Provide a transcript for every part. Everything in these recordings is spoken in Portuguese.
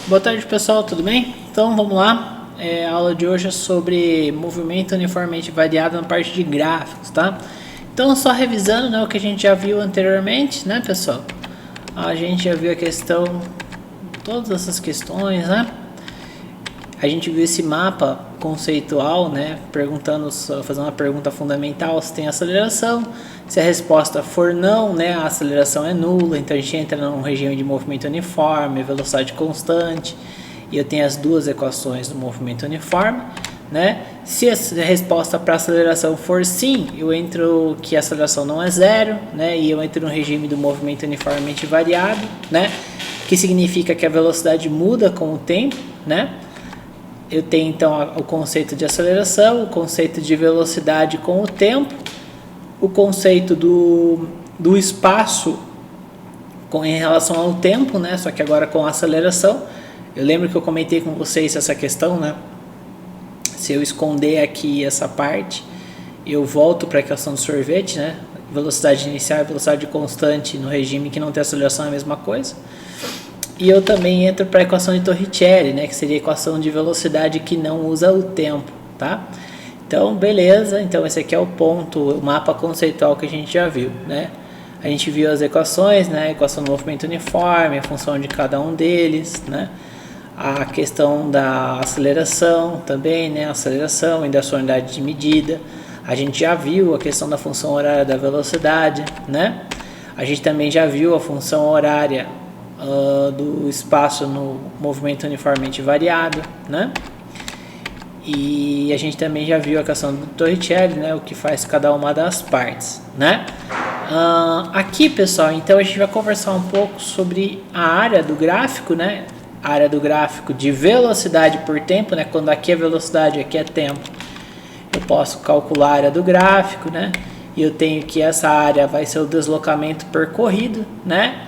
Boa tarde, pessoal, tudo bem? Então vamos lá, a aula de hoje é sobre movimento uniformemente variado na parte de gráficos, tá? Então só revisando, né, o que a gente já viu anteriormente, né, pessoal? A gente já viu a questão, todas essas questões, né? A gente viu esse mapa conceitual, né, fazendo uma pergunta fundamental se tem aceleração. Se a resposta for não, né, a aceleração é nula, então a gente entra num regime de movimento uniforme, velocidade constante, e eu tenho as duas equações do movimento uniforme, né? Se a resposta para aceleração for sim, eu entro que a aceleração não é zero, né, e eu entro no regime do movimento uniformemente variado, né, que significa que a velocidade muda com o tempo, né? Eu tenho então o conceito de aceleração, o conceito de velocidade com o tempo, o conceito do espaço em relação ao tempo, né? Só que agora com aceleração. Eu lembro que eu comentei com vocês essa questão, né? Se eu esconder aqui essa parte, eu volto para a equação do sorvete, né? Velocidade inicial e velocidade constante no regime que não tem aceleração é a mesma coisa. E eu também entro para a equação de Torricelli, né? Que seria a equação de velocidade que não usa o tempo, tá? Então, beleza, então esse aqui é o ponto, o mapa conceitual que a gente já viu, né? A gente viu as equações, né? A equação do movimento uniforme, a função de cada um deles, né? A questão da aceleração também, né? Aceleração e da sua unidade de medida. A gente já viu a questão da função horária da velocidade, né? A gente também já viu a função horária do espaço no movimento uniformemente variado, né? E a gente também já viu a questão do Torricelli, né, o que faz cada uma das partes, né? Aqui, pessoal, então a gente vai conversar um pouco sobre a área do gráfico, né? A área do gráfico de velocidade por tempo, né? Quando aqui é velocidade, aqui é tempo. Eu posso calcular a área do gráfico, né? E eu tenho que essa área vai ser o deslocamento percorrido, né?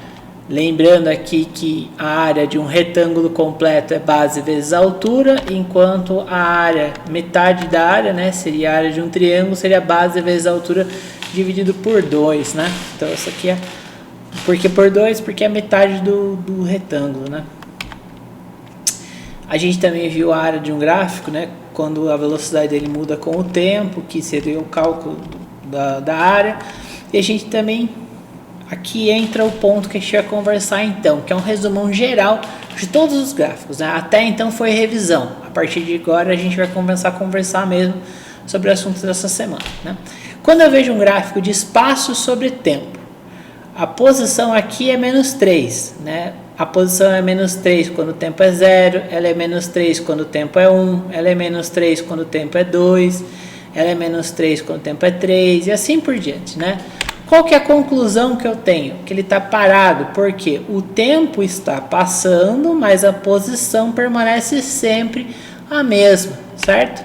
Lembrando aqui que a área de um retângulo completo é base vezes a altura, enquanto a área, metade da área, né, seria a área de um triângulo, seria base vezes a altura dividido por 2, né? Então isso aqui é, por que por 2? Porque é metade do retângulo, né? A gente também viu a área de um gráfico, né, quando a velocidade dele muda com o tempo, que seria o cálculo da área. E a gente também... Aqui entra o ponto que a gente vai conversar então, que é um resumão geral de todos os gráficos, né? Até então foi revisão, a partir de agora a gente vai começar a conversar mesmo sobre o assunto dessa semana, né? Quando eu vejo um gráfico de espaço sobre tempo, a posição aqui é menos 3, né? A posição é menos 3 quando o tempo é 0, ela é menos 3 quando o tempo é 1, ela é menos 3 quando o tempo é 2, ela é menos 3 quando o tempo é 3 e assim por diante, né? Qual que é a conclusão que eu tenho? Que ele está parado, porque o tempo está passando, mas a posição permanece sempre a mesma, certo?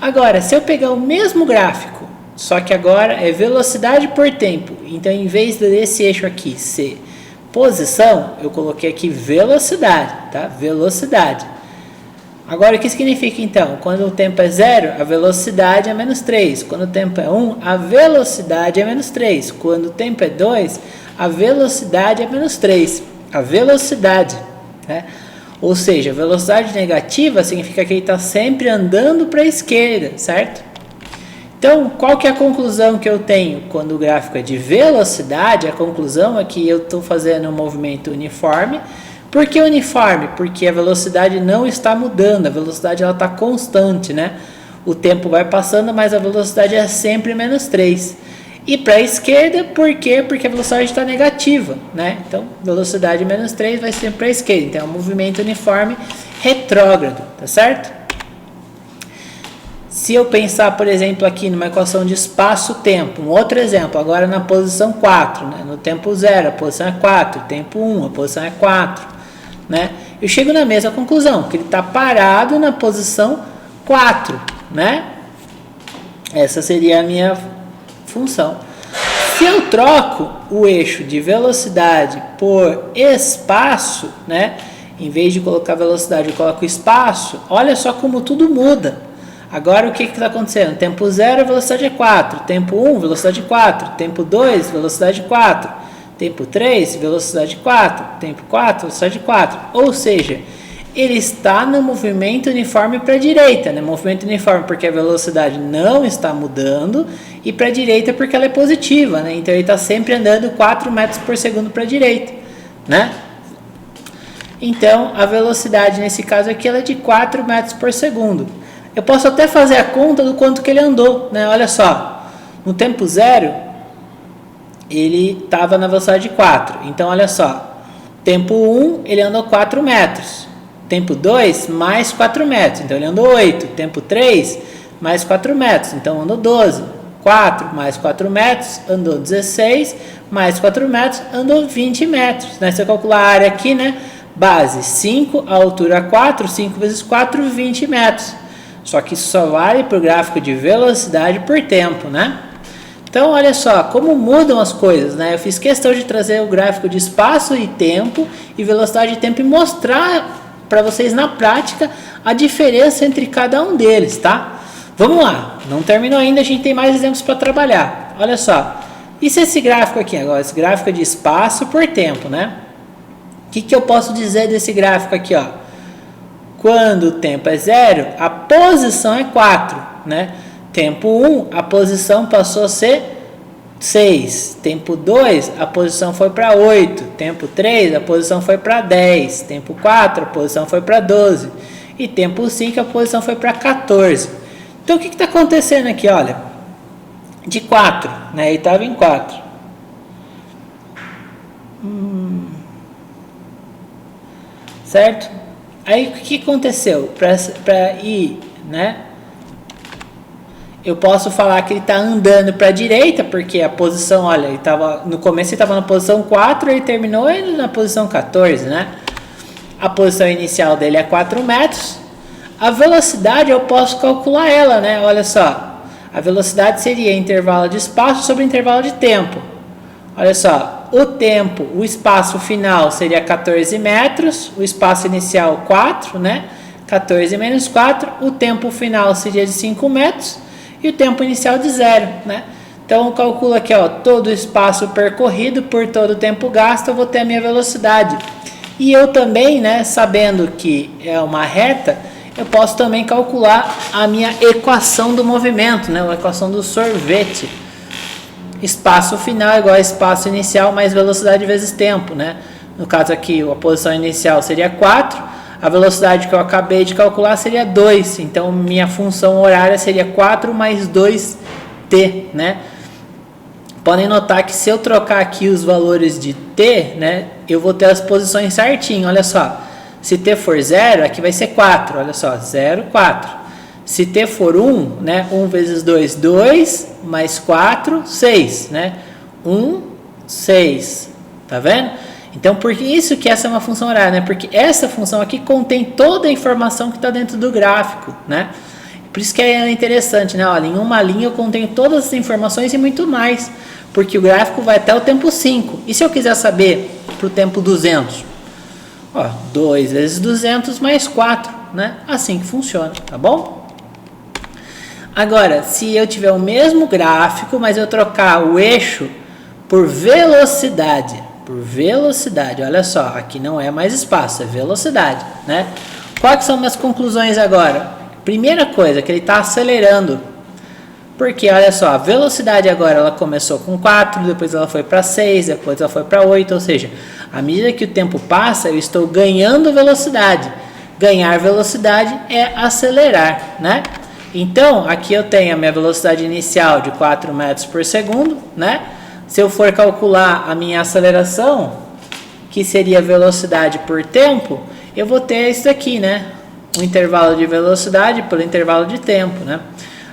Agora, se eu pegar o mesmo gráfico, só que agora é velocidade por tempo, então em vez desse eixo aqui ser posição, eu coloquei aqui velocidade, tá? Velocidade. Agora, o que significa então? Quando o tempo é 0, a velocidade é menos 3. Quando o tempo é 1, a velocidade é menos 3. Quando o tempo é 2, a velocidade é menos 3. A velocidade, né? Ou seja, velocidade negativa significa que ele está sempre andando para a esquerda, certo? Então, qual que é a conclusão que eu tenho? Quando o gráfico é de velocidade, a conclusão é que eu estou fazendo um movimento uniforme. Por que uniforme? Porque a velocidade não está mudando, a velocidade está constante, né? O tempo vai passando, mas a velocidade é sempre menos 3. E para a esquerda, por quê? Porque a velocidade está negativa, né? Então, velocidade menos 3 vai sempre para a esquerda. Então, é um movimento uniforme retrógrado, tá certo? Se eu pensar, por exemplo, aqui numa equação de espaço-tempo, um outro exemplo, agora na posição 4, né? No tempo 0, a posição é 4, tempo 1, a posição é 4. Né? Eu chego na mesma conclusão, que ele está parado na posição 4, né? Essa seria a minha função. Se eu troco o eixo de velocidade por espaço, né? Em vez de colocar velocidade, eu coloco espaço, olha só como tudo muda. Agora o que está acontecendo? Tempo 0, velocidade é 4. Tempo 1, velocidade 4. Tempo 2, velocidade 4. tempo 3, velocidade 4, tempo 4, velocidade 4. Ou seja, ele está no movimento uniforme para a direita, né? Movimento uniforme porque a velocidade não está mudando e para a direita porque ela é positiva, né? Então ele está sempre andando 4 metros por segundo para a direita, né? Então a velocidade nesse caso aqui ela é de 4 metros por segundo. Eu posso até fazer a conta do quanto que ele andou, né? Olha só, no tempo 0 ele estava na velocidade 4. Então, olha só. Tempo 1, ele andou 4 metros. Tempo 2, mais 4 metros. Então, ele andou 8. Tempo 3, mais 4 metros. Então, andou 12. 4 mais 4 metros, andou 16. Mais 4 metros, andou 20 metros. Né? Se eu calcular a área aqui, né? Base 5, a altura 4. 5 vezes 4, 20 metros. Só que isso só vale para o gráfico de velocidade por tempo, né? Então, olha só, como mudam as coisas, né? Eu fiz questão de trazer o gráfico de espaço e tempo, e velocidade e tempo, e mostrar para vocês na prática a diferença entre cada um deles, tá? Vamos lá, não terminou ainda, a gente tem mais exemplos para trabalhar. Olha só, e se esse gráfico aqui agora, esse gráfico de espaço por tempo, né? O que eu posso dizer desse gráfico aqui, ó? Quando o tempo é 0, a posição é 4, né? Tempo 1, a posição passou a ser 6. Tempo 2, a posição foi para 8. Tempo 3, a posição foi para 10. Tempo 4, a posição foi para 12. E tempo 5, a posição foi para 14. Então, o que está acontecendo aqui? Olha, de 4, né? Ele estava em 4. Certo? Aí, o que aconteceu? Para ir, né? Eu posso falar que ele está andando para a direita, porque a posição, olha, ele tava, no começo ele estava na posição 4, ele terminou na posição 14, né? A posição inicial dele é 4 metros. A velocidade eu posso calcular ela, né? Olha só, a velocidade seria intervalo de espaço sobre intervalo de tempo. Olha só, o tempo, o espaço final seria 14 metros, o espaço inicial 4, né? 14 menos 4, o tempo final seria de 5 metros. E o tempo inicial de 0, né? Então, eu calculo aqui, ó, todo o espaço percorrido por todo o tempo gasto, eu vou ter a minha velocidade. E eu também, né, sabendo que é uma reta, eu posso também calcular a minha equação do movimento, né? A equação do sorvete. Espaço final igual a espaço inicial mais velocidade vezes tempo, né? No caso aqui, a posição inicial seria 4. A velocidade que eu acabei de calcular seria 2, então minha função horária seria 4 mais 2t, né? Podem notar que se eu trocar aqui os valores de t, né, eu vou ter as posições certinho, olha só. Se t for 0, aqui vai ser 4, olha só, 0, 4. Se t for 1, né, 1 vezes 2, 2, mais 4, 6, né? 1, 6, tá vendo? Então, por isso que essa é uma função horária, né? Porque essa função aqui contém toda a informação que está dentro do gráfico, né? Por isso que é interessante, né? Olha, em uma linha eu contenho todas as informações e muito mais, porque o gráfico vai até o tempo 5. E se eu quiser saber para o tempo 200? Ó, 2 vezes 200 mais 4, né? Assim que funciona, tá bom? Agora, se eu tiver o mesmo gráfico, mas eu trocar o eixo por velocidade, olha só, aqui não é mais espaço, é velocidade, né? Quais são minhas conclusões agora? Primeira coisa, que ele está acelerando, porque olha só, a velocidade agora ela começou com 4, depois ela foi para 6, depois ela foi para 8, ou seja, à medida que o tempo passa, eu estou ganhando velocidade. Ganhar velocidade é acelerar, né? Então, aqui eu tenho a minha velocidade inicial de 4 metros por segundo, né? Se eu for calcular a minha aceleração, que seria velocidade por tempo, eu vou ter isso aqui, né? O intervalo de velocidade pelo intervalo de tempo, né?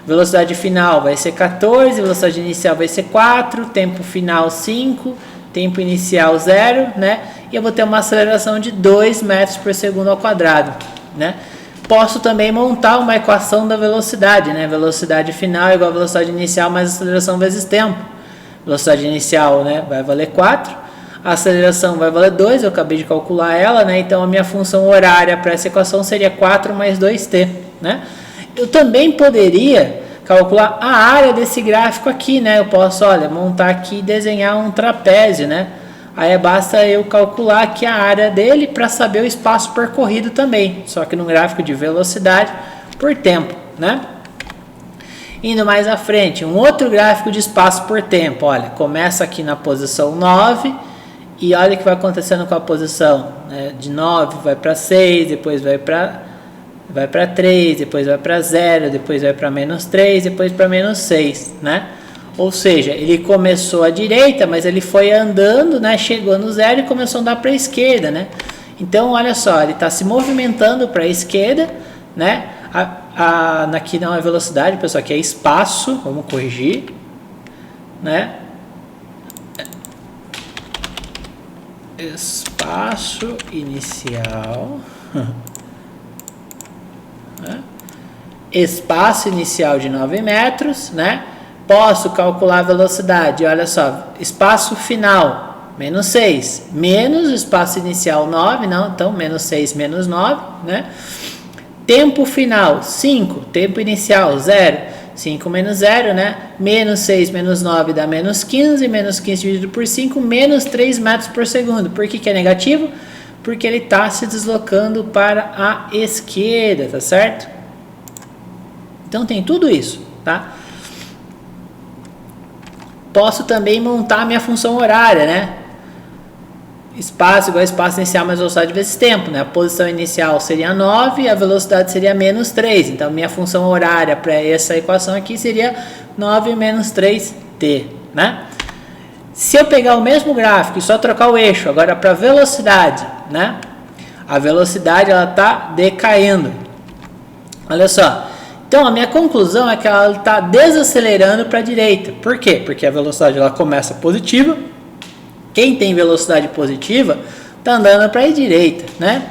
Velocidade final vai ser 14, velocidade inicial vai ser 4, tempo final 5, tempo inicial 0, né? E eu vou ter uma aceleração de 2 metros por segundo ao quadrado, né? Posso também montar uma equação da velocidade, né? Velocidade final igual a velocidade inicial mais aceleração vezes tempo. Velocidade inicial, né, vai valer 4, a aceleração vai valer 2, eu acabei de calcular ela, né, então a minha função horária para essa equação seria 4 mais 2t, né. Eu também poderia calcular a área desse gráfico aqui, né, eu posso, olha, montar aqui e desenhar um trapézio, né, Aí basta eu calcular aqui a área dele para saber o espaço percorrido também, só que no gráfico de velocidade por tempo, né? Indo mais à frente, um outro gráfico de espaço por tempo, olha, começa aqui na posição 9 e olha o que vai acontecendo com a posição, né? De 9 vai para 6, depois vai para 3, depois vai para 0, depois vai para menos 3, depois para menos 6, né? Ou seja, ele começou à direita, mas ele foi andando, né? Chegou no 0 e começou a andar para a esquerda, né? Então, olha só, ele está se movimentando para a esquerda, né? Aqui não é velocidade, pessoal, aqui é espaço, vamos corrigir, né? Espaço inicial, né? Espaço inicial de 9 metros, né? Posso calcular a velocidade, olha só, espaço final, menos 6, menos o espaço inicial 9, não, então menos 6 menos 9, né? Tempo final, 5, tempo inicial, 0, 5 menos 0, né? Menos 6 menos 9 dá menos 15, menos 15 dividido por 5, menos 3 metros por segundo. Por que é negativo? Porque ele está se deslocando para a esquerda, tá certo? Então tem tudo isso, tá? Posso também montar minha função horária, né? Espaço igual a espaço inicial mais velocidade vezes tempo, né? A posição inicial seria 9 e a velocidade seria menos 3. Então, minha função horária para essa equação aqui seria 9 menos 3t, né? Se eu pegar o mesmo gráfico e só trocar o eixo agora para velocidade, né? A velocidade ela está decaindo. Olha só. Então, a minha conclusão é que ela está desacelerando para a direita. Por quê? Porque a velocidade ela começa positiva. Quem tem velocidade positiva está andando para a direita, né?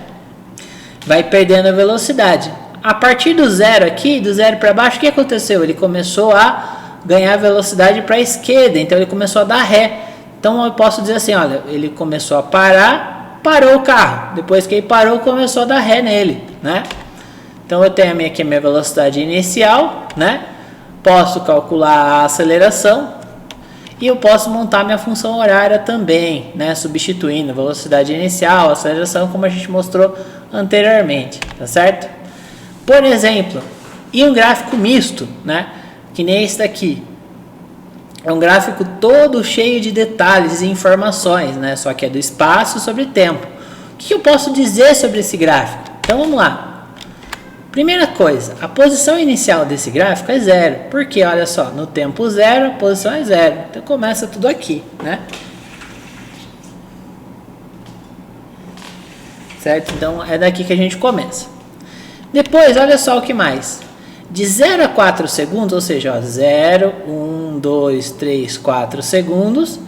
Vai perdendo a velocidade. A partir do zero aqui, do zero para baixo, o que aconteceu? Ele começou a ganhar velocidade para a esquerda, então ele começou a dar ré. Então eu posso dizer assim, olha, ele começou a parar, parou o carro. Depois que ele parou, começou a dar ré nele, né? Então eu tenho aqui a minha velocidade inicial, né? Posso calcular a aceleração e eu posso montar minha função horária também, né? Substituindo a velocidade inicial, a aceleração, como a gente mostrou anteriormente, tá certo? Por exemplo, e um gráfico misto, né? Que nem esse daqui. É um gráfico todo cheio de detalhes e informações, né? Só que é do espaço sobre tempo. O que eu posso dizer sobre esse gráfico? Então vamos lá. Primeira coisa, a posição inicial desse gráfico é 0, porque olha só, no tempo 0 a posição é 0, então começa tudo aqui, né? Certo? Então é daqui que a gente começa. Depois, olha só o que mais. De 0 a 4 segundos, ou seja, ó, 0, 1, 2, 3, 4 segundos,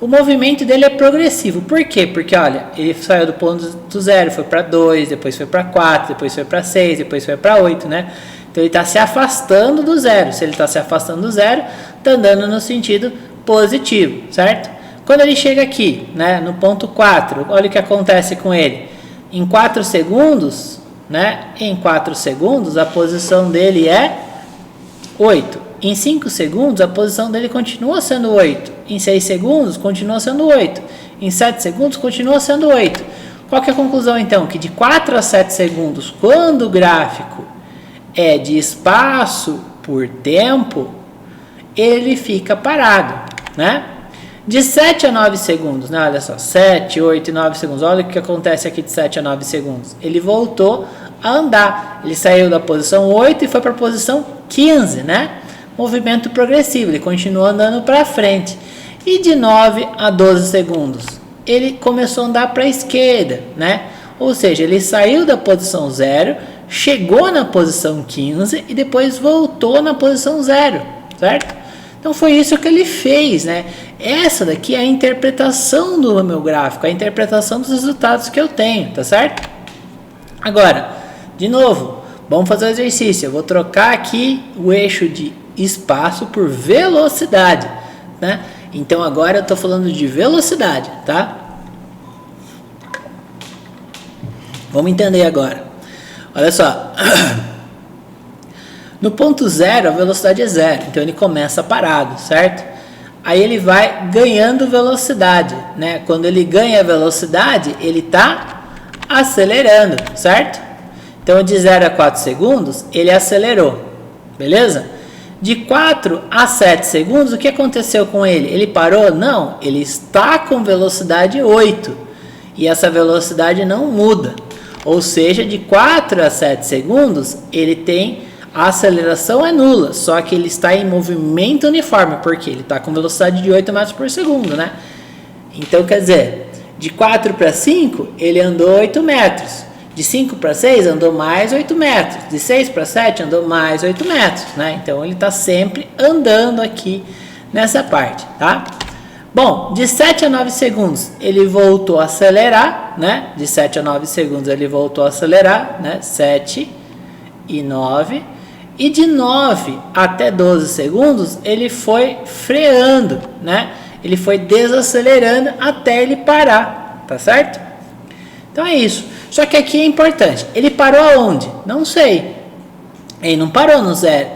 o movimento dele é progressivo. Por quê? Porque, olha, ele saiu do ponto do 0, foi para 2, depois foi para 4, depois foi para 6, depois foi para 8, né? Então, ele está se afastando do 0. Se ele está se afastando do 0, está andando no sentido positivo, certo? Quando ele chega aqui, né, no ponto 4, olha o que acontece com ele. Em 4 segundos, né? Em 4 segundos, a posição dele é 8. Em 5 segundos, a posição dele continua sendo 8. Em 6 segundos, continua sendo 8. Em 7 segundos, continua sendo 8. Qual que é a conclusão, então? Que de 4 a 7 segundos, quando o gráfico é de espaço por tempo, ele fica parado, né? De 7 a 9 segundos, né? Olha só, 7, 8 e 9 segundos. Olha o que acontece aqui de 7 a 9 segundos. Ele voltou a andar. Ele saiu da posição 8 e foi para a posição 15, né? Movimento progressivo, ele continua andando para frente. E de 9 a 12 segundos, ele começou a andar para a esquerda, né? Ou seja, ele saiu da posição 0, chegou na posição 15 e depois voltou na posição 0, certo? Então foi isso que ele fez, né? Essa daqui é a interpretação do meu gráfico, a interpretação dos resultados que eu tenho, tá certo? Agora, de novo, vamos fazer o exercício. Eu vou trocar aqui o eixo de espaço por velocidade, né? Então agora eu estou falando de velocidade, tá? Vamos entender agora. Olha só. No ponto 0 a velocidade é 0, então ele começa parado, certo? aí ele vai ganhando velocidade, né? Quando ele ganha velocidade, ele está acelerando, certo? Então, de 0 a 4 segundos, ele acelerou, beleza? De 4 a 7 segundos, o que aconteceu com ele? Ele parou? Não, ele está com velocidade 8, e essa velocidade não muda. Ou seja, de 4 a 7 segundos, ele tem... a aceleração é nula, só que ele está em movimento uniforme, porque ele está com velocidade de 8 metros por segundo, né? Então, quer dizer, de 4 para 5, ele andou 8 metros. De 5 para 6, andou mais 8 metros. De 6 para 7, andou mais 8 metros, né? Então, ele está sempre andando aqui nessa parte, tá? Bom, de 7 a 9 segundos, ele voltou a acelerar, né? De 7 a 9 segundos, ele voltou a acelerar, né? 7 e 9. E de 9 até 12 segundos, ele foi freando, né? Ele foi desacelerando até ele parar, tá certo? Então é isso. Só que aqui é importante. Ele parou aonde? Não sei. Ele não parou no zero.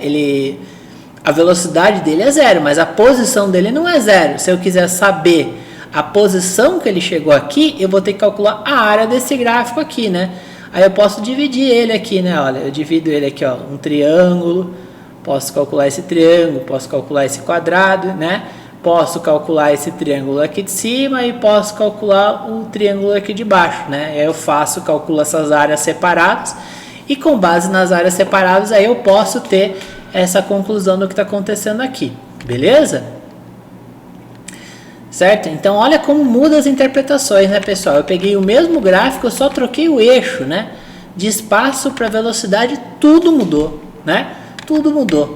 A velocidade dele é 0, mas a posição dele não é 0. Se eu quiser saber a posição que ele chegou aqui, eu vou ter que calcular a área desse gráfico aqui, né? Aí eu posso dividir ele aqui, né? Olha, eu divido ele aqui, ó, um triângulo. Posso calcular esse triângulo, posso calcular esse quadrado, né? Posso calcular esse triângulo aqui de cima e posso calcular o triângulo aqui de baixo, né? Aí eu calculo essas áreas separadas e com base nas áreas separadas aí eu posso ter essa conclusão do que está acontecendo aqui, beleza? Certo? Então, olha como muda as interpretações, né, pessoal? Eu peguei o mesmo gráfico, eu só troquei o eixo, né? De espaço para velocidade, tudo mudou, né? Tudo mudou,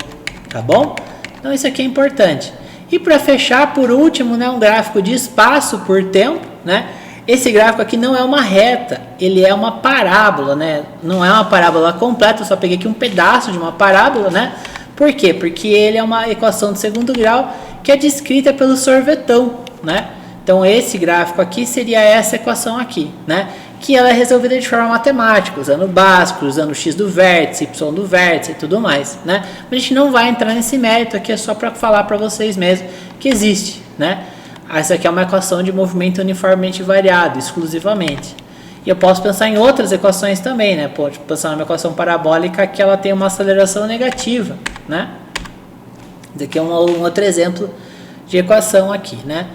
tá bom? Então, isso aqui é importante. E para fechar, por último, né, um gráfico de espaço por tempo, né? Esse gráfico aqui não é uma reta, ele é uma parábola, né? Não é uma parábola completa, eu só peguei aqui um pedaço de uma parábola, né? Por quê? Porque ele é uma equação de segundo grau que é descrita pelo sorvetão, né? Então, esse gráfico aqui seria essa equação aqui, né? Que ela é resolvida de forma matemática, usando básico, usando x do vértice, y do vértice e tudo mais, né? Mas a gente não vai entrar nesse mérito aqui, é só para falar para vocês mesmo que existe, né? Essa aqui é uma equação de movimento uniformemente variado, exclusivamente. E eu posso pensar em outras equações também, né? Pode pensar numa equação parabólica que ela tem uma aceleração negativa, né? Esse aqui é um outro exemplo de equação aqui, né?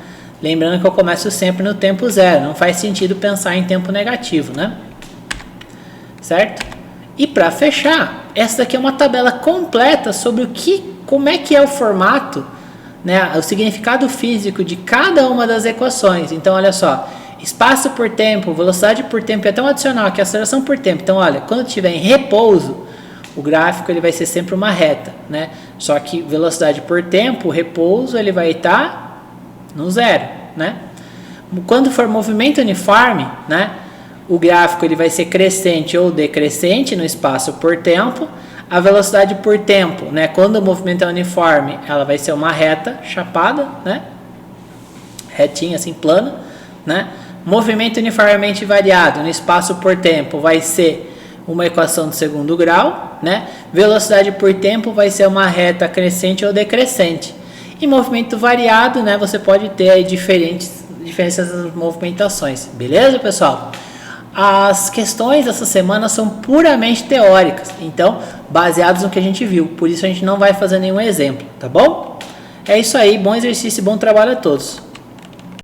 Lembrando que eu começo sempre no tempo zero, não faz sentido pensar em tempo negativo, né? Certo? E para fechar, essa daqui é uma tabela completa sobre como é que é o formato, né, o significado físico de cada uma das equações. Então, olha só, espaço por tempo, velocidade por tempo, e até um adicional aqui, aceleração por tempo. Então, olha, quando estiver em repouso, o gráfico ele vai ser sempre uma reta, né? Só que velocidade por tempo, repouso, ele vai estar no zero, né? Quando for movimento uniforme, né, o gráfico ele vai ser crescente ou decrescente no espaço por tempo. A velocidade por tempo, né, quando o movimento é uniforme, ela vai ser uma reta chapada, né? Retinha, assim, plana, né? Movimento uniformemente variado no espaço por tempo vai ser uma equação de segundo grau, né? Velocidade por tempo vai ser uma reta crescente ou decrescente. E movimento variado, né, você pode ter aí diferenças das movimentações. Beleza, pessoal? As questões dessa semana são puramente teóricas, então baseadas no que a gente viu, por isso a gente não vai fazer nenhum exemplo, tá bom? É isso aí, bom exercício e bom trabalho a todos.